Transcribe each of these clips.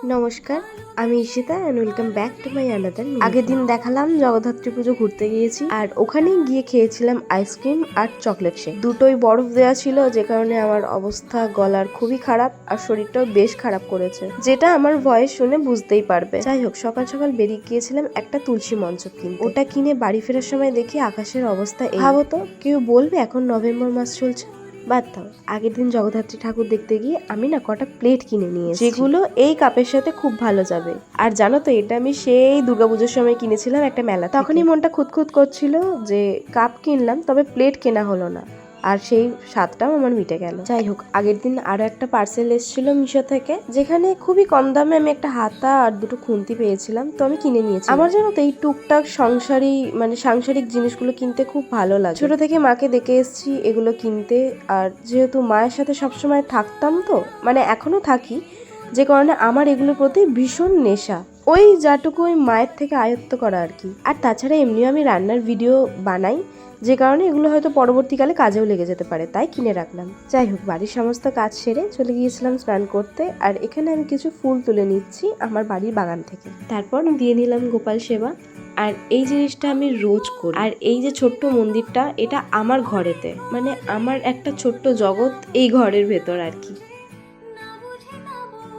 নমস্কার, আমি Ishita and welcome back to my another. আগের দিন দেখালাম জগদ্ধাত্রী পুজো ঘুরতে গিয়েছি, আর ওখানে গিয়ে খেয়েছিলাম আইসক্রিম আর চকলেট শেক। দুটোই বরফ দেওয়া ছিল, যে কারণে আমার অবস্থা গলার খুবই খারাপ আর শরীরটাও বেশ খারাপ করেছে, যেটা আমার ভয়েস শুনে বুঝতেই পারবে। যাই হোক, সকাল সকাল বেরিয়ে গিয়েছিলাম একটা তুলসী মঞ্চ কিনতে। ওটা কিনে বাড়ি ফেরার সময় দেখি আকাশের অবস্থা এই। ভাবো তো, কেউ বলবে এখন নভেম্বর মাস চলছে? বাদ দাও, আগের দিন জগদ্ধাত্রী ঠাকুর দেখতে গিয়ে আমি না কটা প্লেট কিনে নিয়ে এসেছি, যেগুলো এই কাপের সাথে খুব ভালো যাবে। আর জানো তো, এটা আমি সেই দুর্গাপুজোর সময় কিনেছিলাম একটা মেলা। তখনই মনটা খুঁতখুত করছিল যে কাপ কিনলাম, তবে প্লেট কেনা হলো না, আর সেই স্বাদটাও আমার মিটে গেল। যাই হোক, আগের দিন আরো একটা পার্সেল এসেছিল মিশো থেকে, যেখানে খুবই কম দামে আমি একটা হাতা আর দুটো খুন্তি পেয়েছিলাম, তো আমি কিনে নিয়েছি। আমার জানো তো এই টুকটাক সাংসারিক জিনিসগুলো কিনতে খুব ভালো লাগে। ছোট থেকে মাকে দেখে এসেছি এগুলো কিনতে, আর যেহেতু মায়ের সাথে সবসময় থাকতাম, তো এখনো থাকি, যে কারণে আমার এগুলোর প্রতি ভীষণ নেশা। ওই যাটুকু ওই মায়ের থেকে আয়ত্ত করা আর কি। আর তাছাড়া এমনিও আমি রান্নার ভিডিও বানাই, যে কারণে এগুলো হয়তো পরবর্তীকালে কাজেও লেগে যেতে পারে, তাই কিনে রাখলাম। যাই হোক, বাড়ির সমস্ত কাজ সেরে চলে গিয়েছিলাম স্নান করতে, আর এখানে আমি কিছু ফুল তুলে নিচ্ছি আমার বাড়ির বাগান থেকে। তারপর দিয়ে নিলাম গোপাল সেবা। আর এই জিনিসটা আমি রোজ করি। আর এই যে ছোট্ট মন্দিরটা, এটা আমার ঘরেতে, আমার একটা ছোট্ট জগৎ এই ঘরের ভেতর আর কি।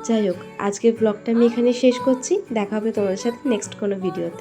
যাই হোক, আজকের ব্লগটা আমি এখানে শেষ করছি। দেখা হবে তোমাদের সাথে নেক্সট কোনো ভিডিওতে।